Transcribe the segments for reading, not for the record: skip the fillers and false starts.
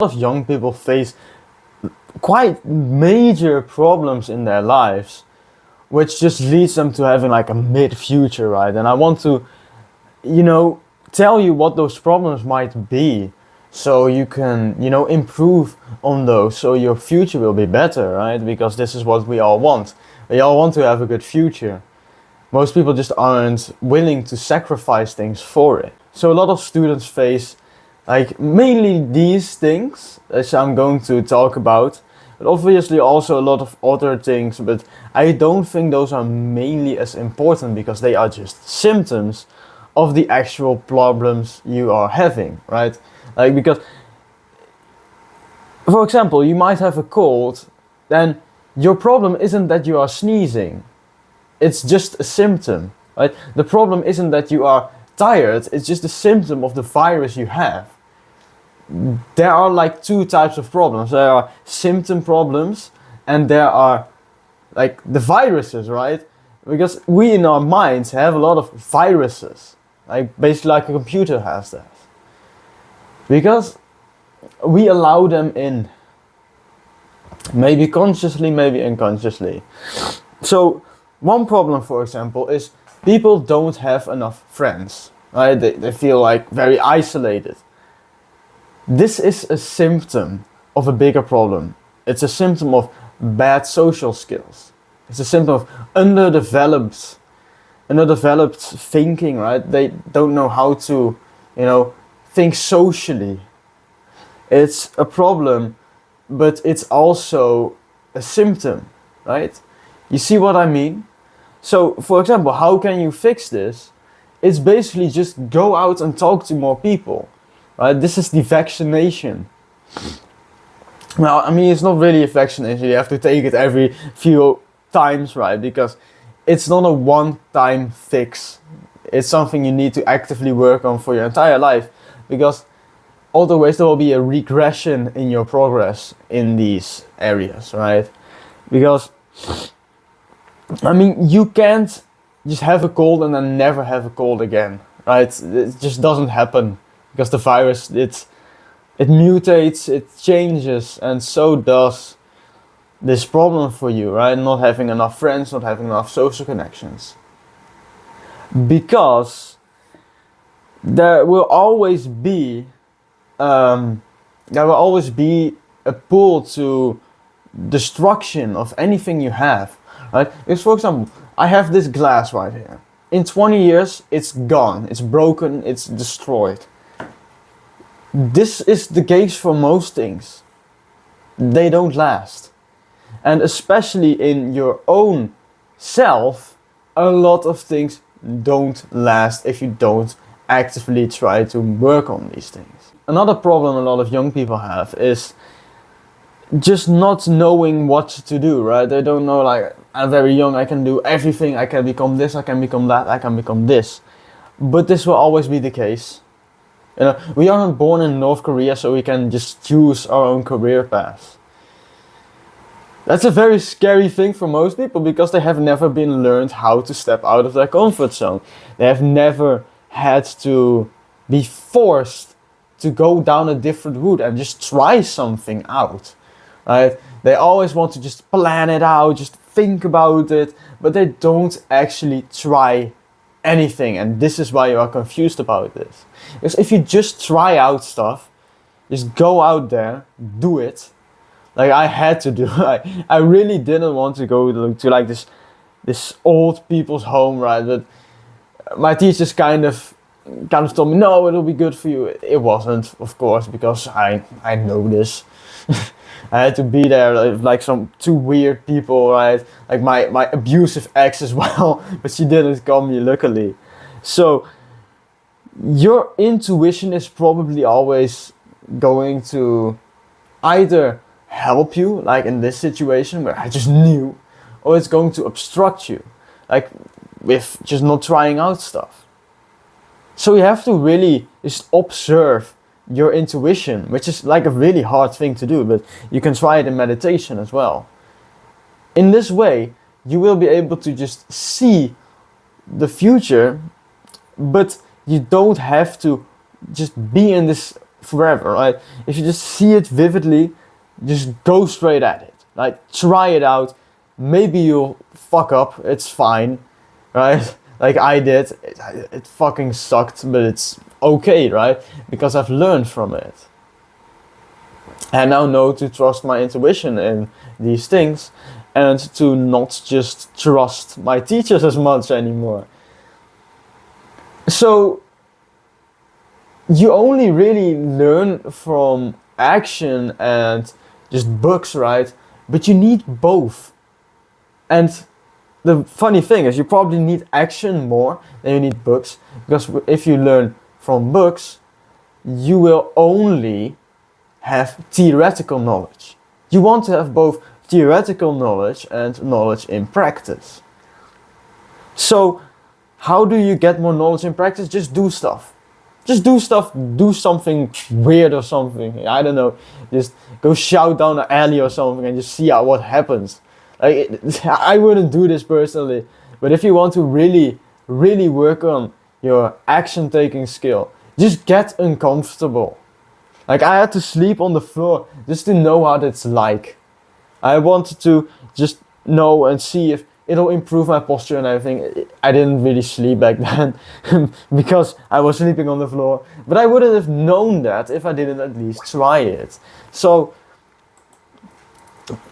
A lot of young people face quite major problems in their lives, which just leads them to having like a mid-future, right? And I want to, tell you what those problems might be, so you can, improve on those, so your future will be better, right? Because this is what we all want. We all want to have a good future. Most people just aren't willing to sacrifice things for it. So a lot of students face like mainly these things, as I'm going to talk about, but obviously also a lot of other things, but I don't think those are mainly as important because they are just symptoms of the actual problems you are having, right? Like, because, for example, you might have a cold, then your problem isn't that you are sneezing. It's just a symptom, right? The problem isn't that you are tired, it's just a symptom of the virus you have. There are like two types of problems. There are symptom problems and there are like the viruses, right? Because we in our minds have a lot of viruses, like basically like a computer has that. Because we allow them in. Maybe consciously, maybe unconsciously. So one problem, for example, is people don't have enough friends, right? They feel like very isolated. This is a symptom of a bigger problem. It's a symptom of bad social skills. It's a symptom of underdeveloped thinking, right? They don't know how to, think socially. It's a problem, but it's also a symptom, right? You see what I mean? So, for example, how can you fix this? It's basically just go out and talk to more people. Right, this is the vaccination. Well, I mean, it's not really a vaccination. You have to take it every few times, right? Because it's not a one-time fix. It's something you need to actively work on for your entire life. Because otherwise there will be a regression in your progress in these areas, right? Because, I mean, you can't just have a cold and then never have a cold again, right? It just doesn't happen. Because the virus, it mutates, it changes, and so does this problem for you, right? Not having enough friends, not having enough social connections. Because there will always be a pull to destruction of anything you have, right? Because, for example, I have this glass right here. In 20 years, it's gone, it's broken, it's destroyed. This is the case for most things. They don't last. And especially in your own self, a lot of things don't last if you don't actively try to work on these things. Another problem a lot of young people have is just not knowing what to do, right? They don't know, like, I'm very young, I can do everything, I can become this, I can become that, I can become this. But this will always be the case. We aren't born in North Korea, so we can just choose our own career path. That's a very scary thing for most people because they have never been learned how to step out of their comfort zone. They have never had to be forced to go down a different route and just try something out, right? They always want to just plan it out, just think about it, but they don't actually try anything, and this is why you are confused about this. Because if you just try out stuff, just go out there, do it. Like I had to do. I really didn't want to go to like this old people's home, right? But my teachers kind of told me, no, it'll be good for you. It wasn't, of course, because I know this. I had to be there like some two weird people, right? Like my abusive ex as well, but she didn't call me, luckily. So your intuition is probably always going to either help you, like in this situation where I just knew, or it's going to obstruct you, like with just not trying out stuff. So you have to really just observe your intuition, which is like a really hard thing to do, but you can try it in meditation as well. In this way, you will be able to just see the future, but you don't have to just be in this forever, right? If you just see it vividly, just go straight at it. Like, try it out. Maybe you'll fuck up, it's fine, right? Like I did. It fucking sucked, but it's okay, right? Because I've learned from it. I now know to trust my intuition in these things and to not just trust my teachers as much anymore. So, you only really learn from action and just books, right? But you need both. And the funny thing is, you probably need action more than you need books, because if you learn from books, you will only have theoretical knowledge. You want to have both theoretical knowledge and knowledge in practice. So, how do you get more knowledge in practice? Just do stuff. Just do stuff, do something weird or something. I don't know. Just go shout down an alley or something and just see what happens. Like, I wouldn't do this personally, but if you want to really, really work on your action taking skill, just get uncomfortable. Like, I had to sleep on the floor just to know how that's like. I wanted to just know and see if it'll improve my posture and everything. I didn't really sleep back then because I was sleeping on the floor, but I wouldn't have known that if I didn't at least try it. So,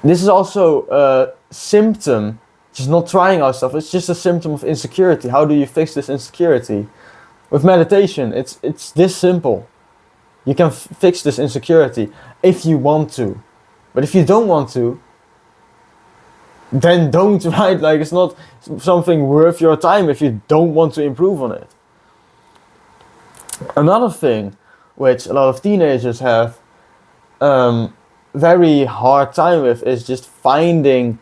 this is also a symptom, just not trying out stuff. It's just a symptom of insecurity. How do you fix this insecurity? With meditation, it's this simple. You can fix this insecurity if you want to. But if you don't want to, then don't, right? Like, it's not something worth your time if you don't want to improve on it. Another thing which a lot of teenagers have very hard time with is just finding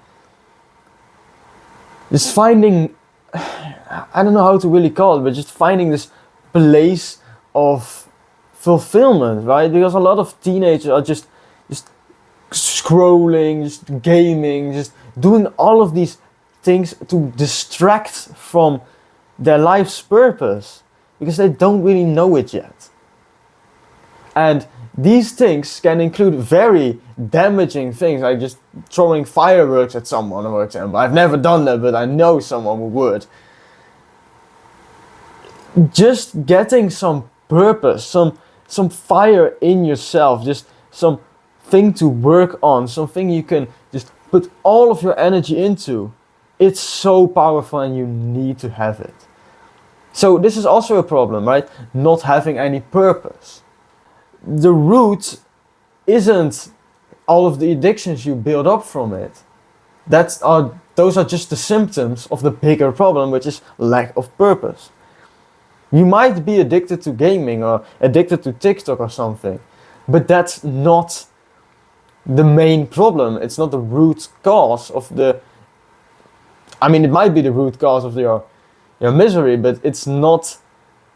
I don't know how to really call it, but just finding this place of fulfillment, right? Because a lot of teenagers are just scrolling, just gaming, just doing all of these things to distract from their life's purpose, because they don't really know it yet. And these things can include very damaging things, like just throwing fireworks at someone, for example. I've never done that, but I know someone who would. Just getting some purpose, some fire in yourself, just something to work on, something you can just put all of your energy into. It's so powerful and you need to have it. So this is also a problem, right? Not having any purpose. The root isn't all of the addictions you build up from it. Those are just the symptoms of the bigger problem, which is lack of purpose. You might be addicted to gaming or addicted to TikTok or something, but that's not the main problem. It's not the root cause of the... I mean, it might be the root cause of your misery, but it's not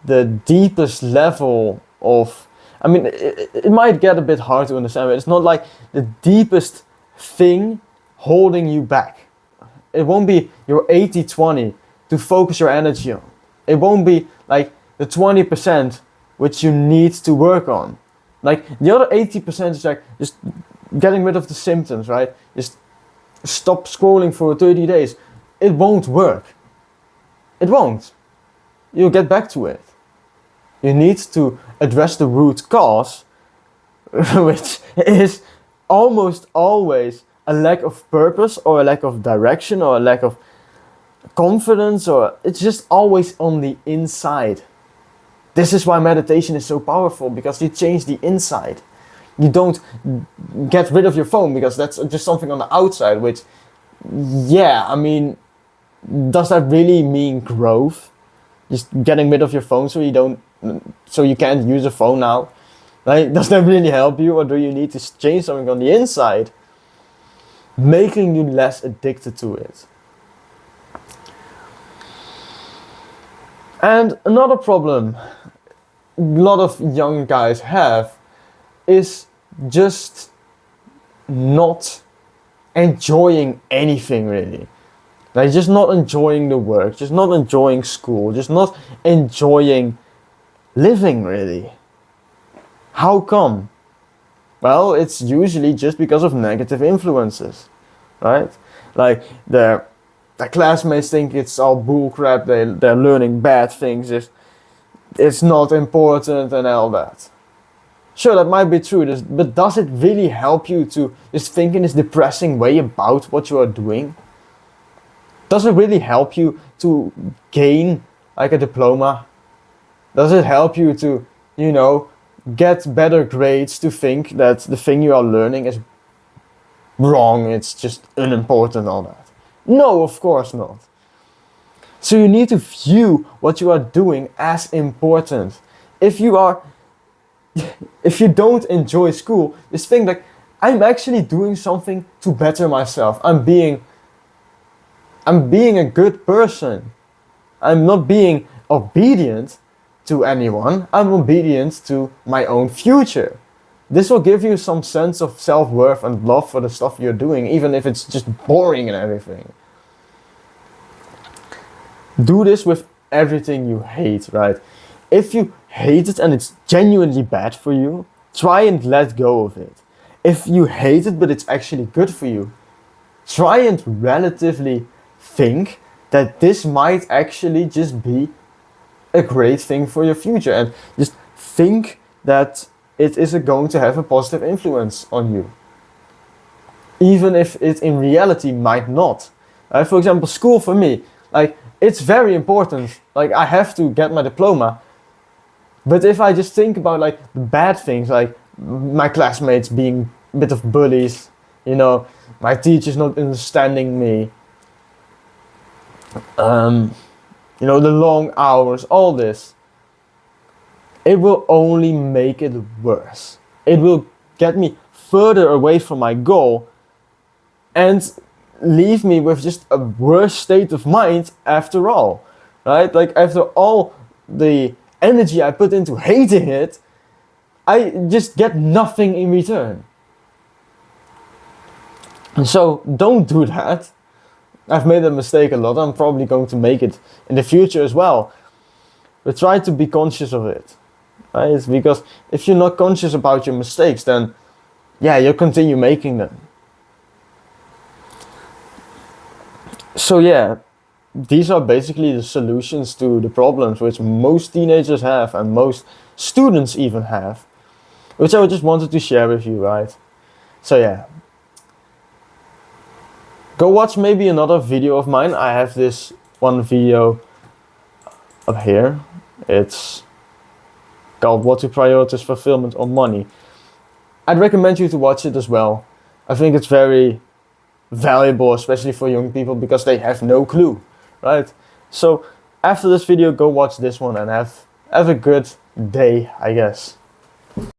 the deepest level of... I mean, it might get a bit hard to understand, but it's not like the deepest thing holding you back. It won't be your 80-20 to focus your energy on. It won't be like the 20% which you need to work on. Like, the other 80% is like just getting rid of the symptoms, right? Just stop scrolling for 30 days. It won't work. It won't. You'll get back to it. You need to address the root cause, which is almost always a lack of purpose or a lack of direction or a lack of confidence, or it's just always on the inside. This is why meditation is so powerful, because you change the inside. You don't get rid of your phone because that's just something on the outside, which, yeah, I mean, does that really mean growth? Just getting rid of your phone so you can't use a phone now? Like, does that really help you, or do you need to change something on the inside, making you less addicted to it? And another problem a lot of young guys have is just not enjoying anything really. Like, just not enjoying the work, just not enjoying school, just not enjoying living really. How come? Well, it's usually just because of negative influences, right? Like the classmates think it's all bullcrap. They're learning bad things. It's not important and all that. Sure, that might be true, but does it really help you to just think in this depressing way about what you are doing? Does it really help you to gain like a diploma? Does it help you to, get better grades, to think that the thing you are learning is wrong, it's just unimportant, all that? No, of course not. So you need to view what you are doing as important. If you don't enjoy school, just think like, I'm actually doing something to better myself. I'm being a good person. I'm not being obedient to anyone. I'm obedient to my own future. This will give you some sense of self-worth and love for the stuff you're doing, even if it's just boring and everything. Do this with everything you hate, right? If you hate it and it's genuinely bad for you, try and let go of it. If you hate it but it's actually good for you, try and relatively think that this might actually just be a great thing for your future, and just think that it is going to have a positive influence on you, even if it in reality might not. For example, school for me, like, it's very important. Like, I have to get my diploma, but if I just think about like the bad things, like my classmates being a bit of bullies, my teachers not understanding me, the long hours, all this, it will only make it worse. It will get me further away from my goal and leave me with just a worse state of mind after all, right? Like, after all the energy I put into hating it, I just get nothing in return. And so don't do that. I've made a mistake a lot. I'm probably going to make it in the future as well. But try to be conscious of it, right? Because if you're not conscious about your mistakes, then you'll continue making them. So these are basically the solutions to the problems which most teenagers have and most students even have, which I just wanted to share with you, right? So go watch maybe another video of mine. I have this one video up here. It's called What to Prioritize Fulfillment or Money. I'd recommend you to watch it as well. I think it's very valuable, especially for young people, because they have no clue, right? So after this video, go watch this one and have a good day, I guess.